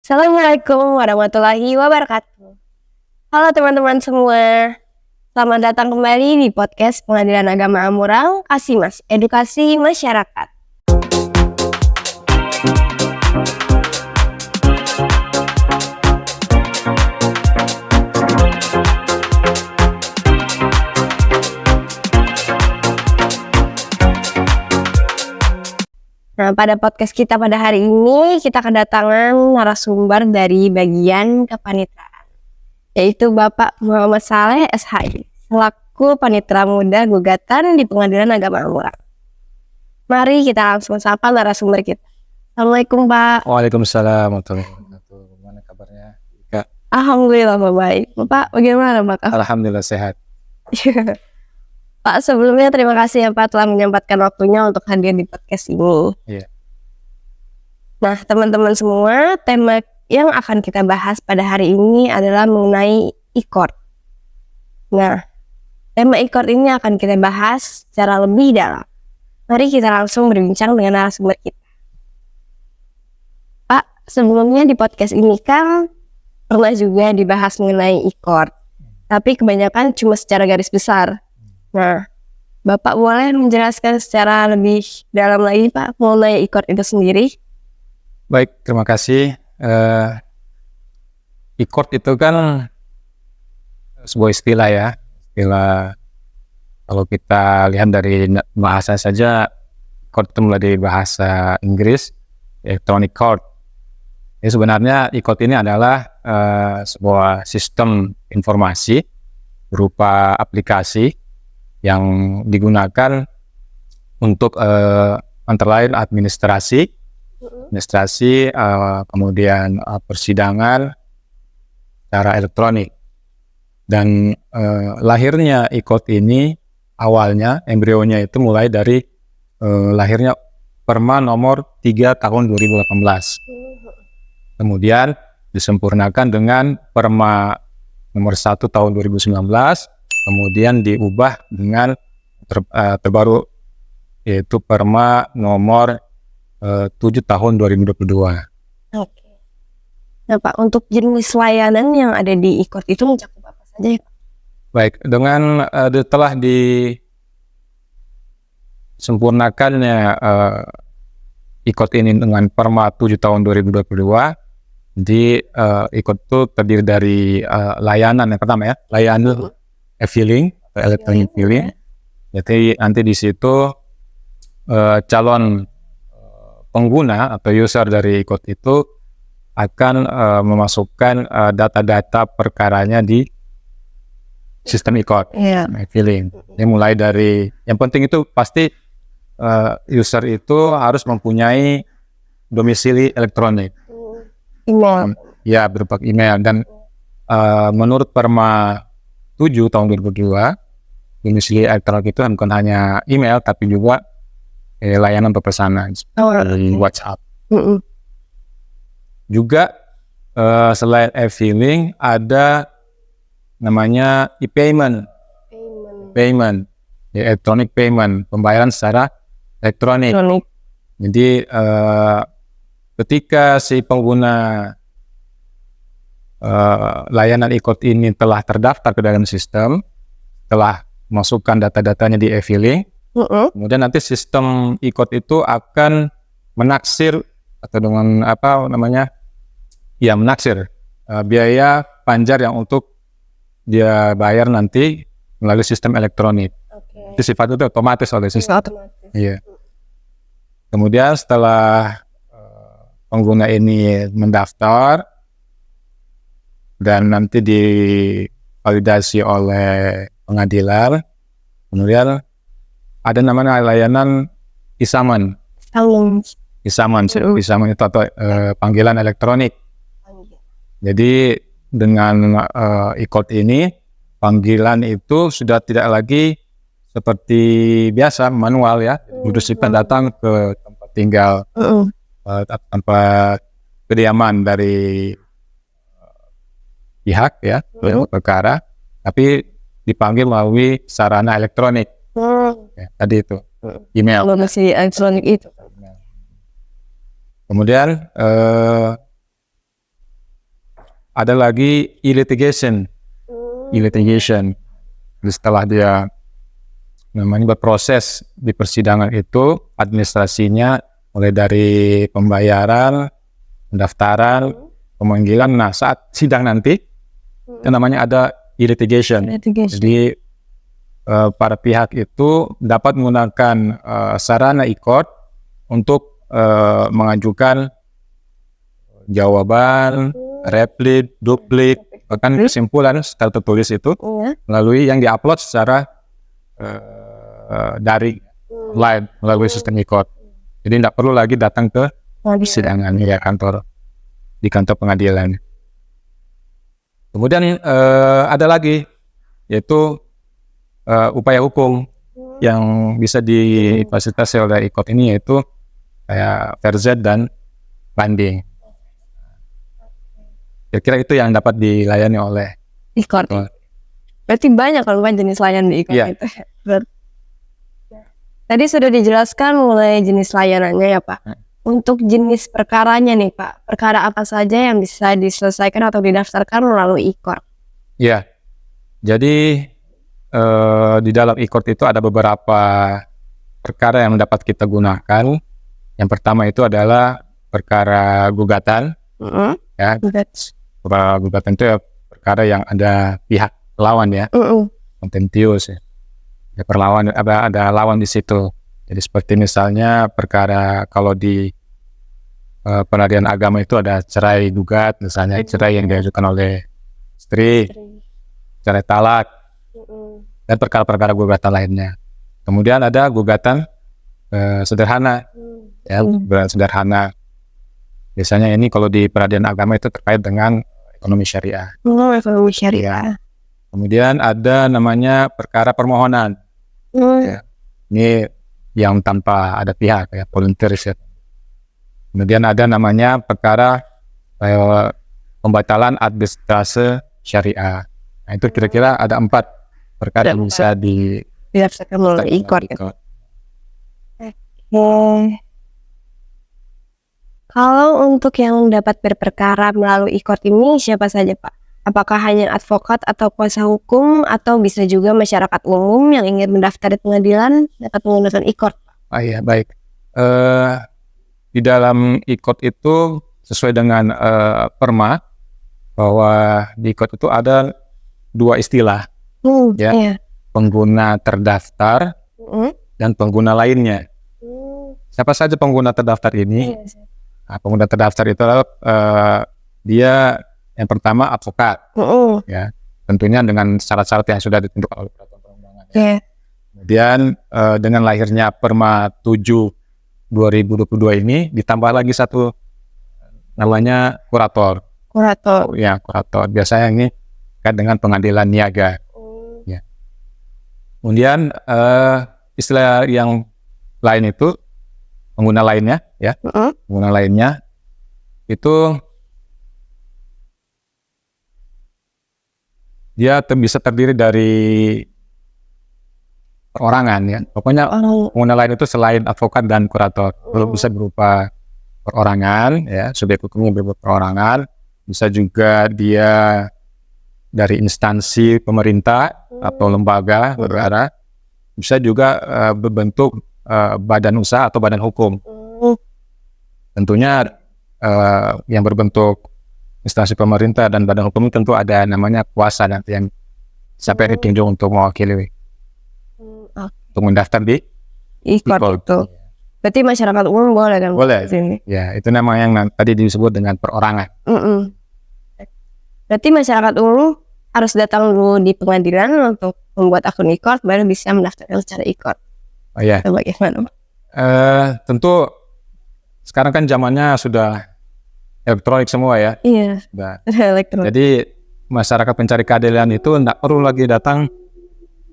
Assalamualaikum warahmatullahi wabarakatuh. Halo teman-teman semua, selamat datang kembali di podcast Pengadilan Agama Amurang, Kasimas, Edukasi Masyarakat. Nah, pada podcast kita pada hari ini, kita kedatangan narasumber dari bagian kepanitraan, yaitu Bapak Muhammad Saleh SHI, selaku Panitera Muda Gugatan di Pengadilan Agama Amurang. Mari kita langsung sapa narasumber kita. Assalamualaikum, Pak. Waalaikumsalam warahmatullahi wabarakatuh. Gimana kabarnya, Kak? Alhamdulillah, Pak, baik. Bapak, bagaimana, Pak? Alhamdulillah sehat. Pak, sebelumnya terima kasih ya Pak telah menyempatkan waktunya untuk hadir di podcast ini. Iya. Nah, teman-teman semua, tema yang akan kita bahas pada hari ini adalah mengenai e-court. Nah, tema e-court ini akan kita bahas secara lebih dalam. Mari kita langsung berbincang dengan narasumber kita. Pak, sebelumnya di podcast ini kan pernah juga dibahas mengenai e-court, tapi kebanyakan cuma secara garis besar. Nah, Bapak boleh menjelaskan secara lebih dalam lagi Pak mengenai e-court itu sendiri? Baik, terima kasih. E-court itu kan sebuah istilah ya. Istilah, kalau kita lihat dari bahasa saja, court itu mulai dari bahasa Inggris, electronic court. Jadi sebenarnya e-court ini adalah sebuah sistem informasi berupa aplikasi yang digunakan untuk antara lain administrasi, kemudian persidangan secara elektronik. Dan lahirnya e-court ini awalnya embrionya itu mulai dari lahirnya Perma nomor 3 tahun 2018. Kemudian disempurnakan dengan Perma nomor 1 tahun 2019. Kemudian diubah dengan terbaru, yaitu Perma nomor 7 tahun 2022. Oke. Nah Pak, untuk jenis layanan yang ada di e-court itu mencakup apa saja ya Pak? Baik, dengan telah disempurnakannya e-court ini dengan Perma 7 tahun 2022, di e-court itu terdiri dari layanan yang pertama ya, layanan e-filing atau electronic filing. Jadi nanti di situ calon pengguna atau user dari e-court itu akan memasukkan data-data perkaranya di sistem e-court, e-filing. Ini mulai dari, yang penting itu pasti user itu harus mempunyai domisili elektronik. Email. Ya, berupa email. Dan menurut Perma 7 tahun 2022, domisili elektronik itu bukan hanya email, tapi juga layanan pemesanan dari WhatsApp. Juga selain e-filing ada namanya e-payment, electronic payment, pembayaran secara elektronik. Jadi ketika si pengguna layanan e-court ini telah terdaftar ke dalam sistem, telah masukkan data-datanya di e-filing, kemudian nanti sistem e-court itu akan menaksir atau dengan menaksir biaya panjar yang untuk dia bayar nanti melalui sistem elektronik. Itu sifatnya itu otomatis oleh sistem. Iya. Kemudian setelah pengguna ini mendaftar dan nanti divalidasi oleh pengadilan, kemudian ada namanya layanan e-summon. E-summon itu atau panggilan elektronik. Jadi dengan e-court ini, panggilan itu sudah tidak lagi seperti biasa manual ya, kita datang ke tempat tinggal, tempat kediaman dari pihak ya, perkara, tapi dipanggil melalui sarana elektronik. Ya, tadi itu email. Masih elektronik itu. Kemudian ada lagi e-litigation. E-litigation. Jadi setelah dia namanya berproses di persidangan itu, administrasinya mulai dari pembayaran, pendaftaran, pemanggilan. Nah, saat sidang nanti, itu namanya ada e-litigation. Jadi para pihak itu dapat menggunakan sarana e-court untuk mengajukan jawaban, replik, duplik, bahkan kesimpulan secara tertulis itu melalui yang diupload secara daring live melalui sistem e-court. Jadi tidak perlu lagi datang ke persidangan di kantor pengadilan. Kemudian ada lagi yaitu upaya hukum yang bisa difasilitasi oleh e-court ini, yaitu kayak verzet dan banding. Kira-kira itu yang dapat dilayani oleh e-court. Berarti banyak kalau bukan jenis layanan di e-court itu. Tadi sudah dijelaskan mulai jenis layanannya ya Pak. Untuk jenis perkaranya nih Pak, perkara apa saja yang bisa diselesaikan atau didaftarkan melalui e-court? Ya, jadi di dalam e-court itu ada beberapa perkara yang dapat kita gunakan. Yang pertama itu adalah perkara gugatan. Ya, perkara gugatan itu ya perkara yang ada pihak lawan ya, kontentius ya. Perlawan ada lawan di situ. Jadi seperti misalnya perkara kalau di pengadilan agama itu ada cerai gugat, misalnya cerai yang diajukan oleh istri, cerai talak, dan perkara-perkara gugatan lainnya. Kemudian ada gugatan sederhana, ya, gugatan sederhana. Biasanya ini kalau di peradilan agama itu terkait dengan ekonomi syariah. Ekonomi syariah. Kemudian ada namanya perkara permohonan. Ya. Ini yang tanpa ada pihak ya, volunteeris ya. Kemudian ada namanya perkara pembatalan arbitrase syariah. Nah, itu kira-kira ada 4 perkara yang bisa didaftarkan melalui e-court. Kalau untuk yang dapat berperkara melalui e-court ini siapa saja Pak? Apakah hanya advokat atau kuasa hukum, atau bisa juga masyarakat umum yang ingin mendaftar di pengadilan dapat menggunakan e-court? Iya, baik. Di dalam e-court itu sesuai dengan perma, bahwa di e-court itu ada 2 istilah, ya, iya. pengguna terdaftar dan pengguna lainnya. Siapa saja pengguna terdaftar ini? Nah, pengguna terdaftar itu adalah dia yang pertama advokat, ya, tentunya dengan syarat-syarat yang sudah ditentukan oleh peraturan perundangan. Ya. Kemudian dengan lahirnya Perma 7 2022 ini ditambah lagi satu namanya kurator. Ya, kurator. Biasanya ini kan dengan pengadilan niaga. Ya. Kemudian istilah yang lain itu pengguna lainnya, ya, pengguna lainnya itu dia bisa terdiri dari perorangan ya. Pokoknya pengguna lain itu selain advokat dan kurator, bisa berupa perorangan ya, subjek hukumnya berupa perorangan, bisa juga dia dari instansi pemerintah atau lembaga negara, bisa juga berbentuk badan usaha atau badan hukum. Tentunya yang berbentuk instansi pemerintah dan badan hukum tentu ada namanya kuasa nanti yang sampai ditunjuk untuk mewakili untuk mendaftar di e-court itu. Berarti masyarakat umum boleh kan? Boleh. Ya, itu nama yang tadi disebut dengan perorangan. Berarti masyarakat umum harus datang dulu di pengadilan untuk membuat akun e-court baru bisa mendaftarkan secara e-court. Oh ya. Bagaimana? Tentu sekarang kan zamannya sudah elektronik semua ya. Iya. Elektronik. Jadi masyarakat pencari keadilan itu tidak perlu lagi datang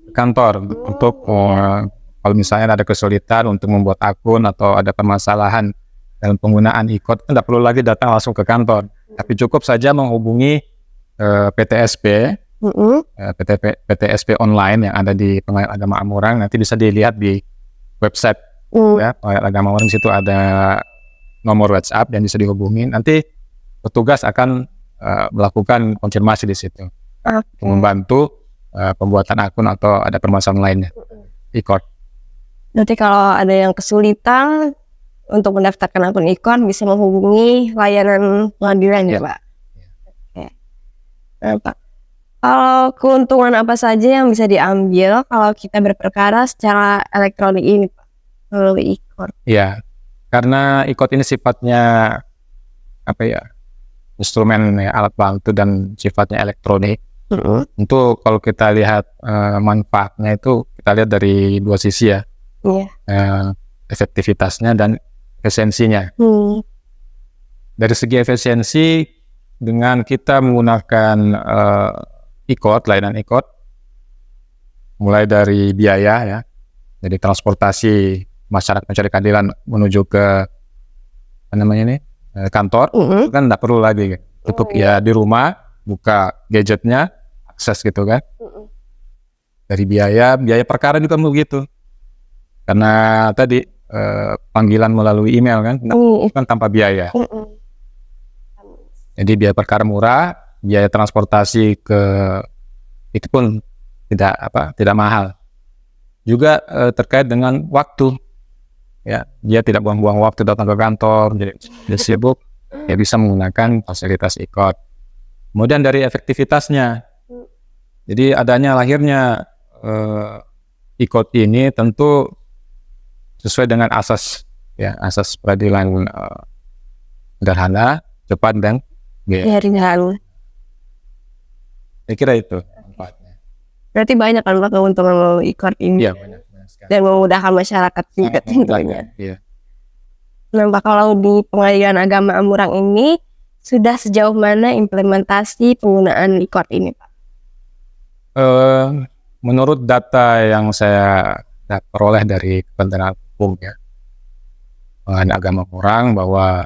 ke kantor untuk kalau misalnya ada kesulitan untuk membuat akun atau ada permasalahan dalam penggunaan e-court, tidak perlu lagi datang langsung ke kantor, tapi cukup saja menghubungi PTSP, PTSP online yang ada di Pengadilan Agama Amurang. Nanti bisa dilihat di website ya, Pengadilan Agama Amurang. Situ ada nomor WhatsApp yang bisa dihubungi. Nanti petugas akan melakukan konfirmasi di situ, membantu pembuatan akun atau ada permasalahan lainnya. e-court. Berarti kalau ada yang kesulitan untuk mendaftarkan akun e-court bisa menghubungi layanan pengadilan ya, Pak? Oke. Nah, Pak, kalau keuntungan apa saja yang bisa diambil kalau kita berperkara secara elektronik ini, Pak, melalui e-court? Ya, karena e-court ini sifatnya instrumen alat bantu dan sifatnya elektronik. Untuk kalau kita lihat manfaatnya itu kita lihat dari dua sisi ya, efektivitasnya dan efisiensinya. Dari segi efisiensi, dengan kita menggunakan e-court, layanan e-court, mulai dari biaya ya, jadi transportasi masyarakat mencari keadilan menuju ke kantor, kan tidak perlu lagi untuk ya di rumah buka gadgetnya, akses gitu kan. Dari biaya perkara juga begitu, karena tadi panggilan melalui email kan tanpa biaya. Jadi biaya perkara murah, biaya transportasi ke itu pun tidak mahal. Juga terkait dengan waktu, ya dia tidak buang-buang waktu datang ke kantor, jadi dia sibuk, ya bisa menggunakan fasilitas e-court. Kemudian dari efektivitasnya, jadi lahirnya e-court ini tentu sesuai dengan asas peradilan sederhana, cepat dan ringan. Saya kira itu manfaatnya. Berarti banyak kan Pak keuntungan melalui e-court ini. Iya, banyak sekali. Dan memudahkan masyarakat juga tentunya. Iya. Nah, Pak, kalau di Pengadilan Agama Amurang ini sudah sejauh mana implementasi penggunaan e-court ini, Pak? Menurut data yang saya peroleh dari Kementerian Hukum ya, Pengadilan Agama Amurang, bahwa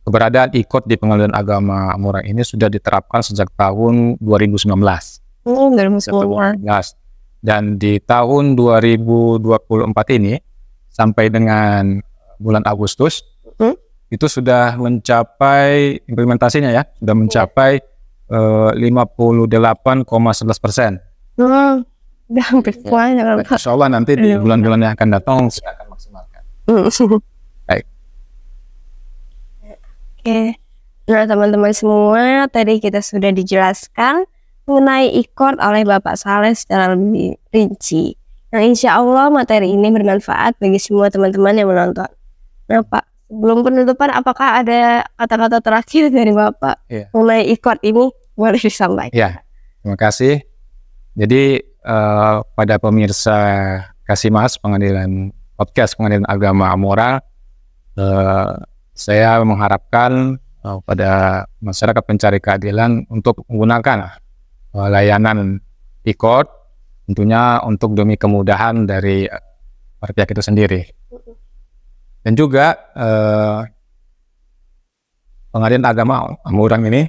keberadaan e-court di Pengadilan Agama Amurang ini sudah diterapkan sejak tahun 2019. 2019. Dan di tahun 2024 ini sampai dengan bulan Agustus itu sudah mencapai implementasinya ya, sudah mencapai 58,11%. Udah hampir semuanya. Insya Allah nanti di bulan-bulan yang akan datang kita akan maksimalkan. Baik. Oke. Nah, teman-teman semua, tadi kita sudah dijelaskan mengenai e-court oleh Bapak Saleh secara lebih rinci. Nah, insya Allah materi ini bermanfaat bagi semua teman-teman yang menonton. Nah, Pak, sebelum penutupan, apakah ada kata-kata terakhir dari Bapak mengenai e-court ini? Boleh disampaikan. Ya, terima kasih. Jadi pada pemirsa Kasimas podcast Pengadilan Agama Amurang, saya mengharapkan pada masyarakat pencari keadilan untuk menggunakan layanan e-court, tentunya untuk demi kemudahan dari para pihak itu sendiri. Dan juga Pengadilan Agama Amurang ini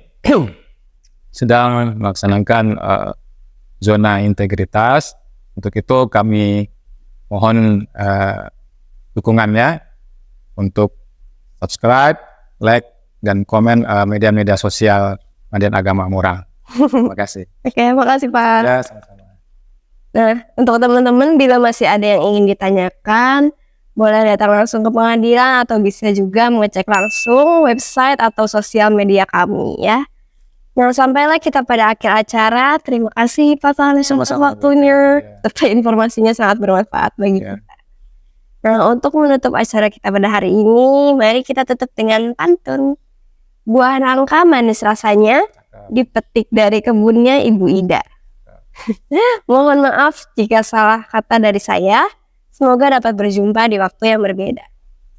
sedang melaksanakan zona integritas. Untuk itu kami mohon dukungannya untuk subscribe, like, dan komen media-media sosial Pengadilan Agama Amurang. Terima kasih. Oke, makasih Pak. Ya, sama-sama. Nah, untuk teman-teman bila masih ada yang ingin ditanyakan, boleh datang langsung ke pengadilan atau bisa juga mengecek langsung website atau sosial media kami ya. Nah, sampailah kita pada akhir acara. Terima kasih Pak Saleh atas waktunya, serta informasinya sangat bermanfaat bagi kita. Nah, untuk menutup acara kita pada hari ini, mari kita tutup dengan pantun. Buah nangka manis rasanya, dipetik dari kebunnya Ibu Ida. Mohon maaf jika salah kata dari saya. Semoga dapat berjumpa di waktu yang berbeda.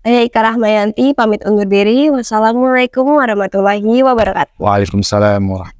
Saya Ika Rahmayanti pamit undur diri. Wassalamualaikum warahmatullahi wabarakatuh. Waalaikumsalam warahmatullahi wabarakatuh.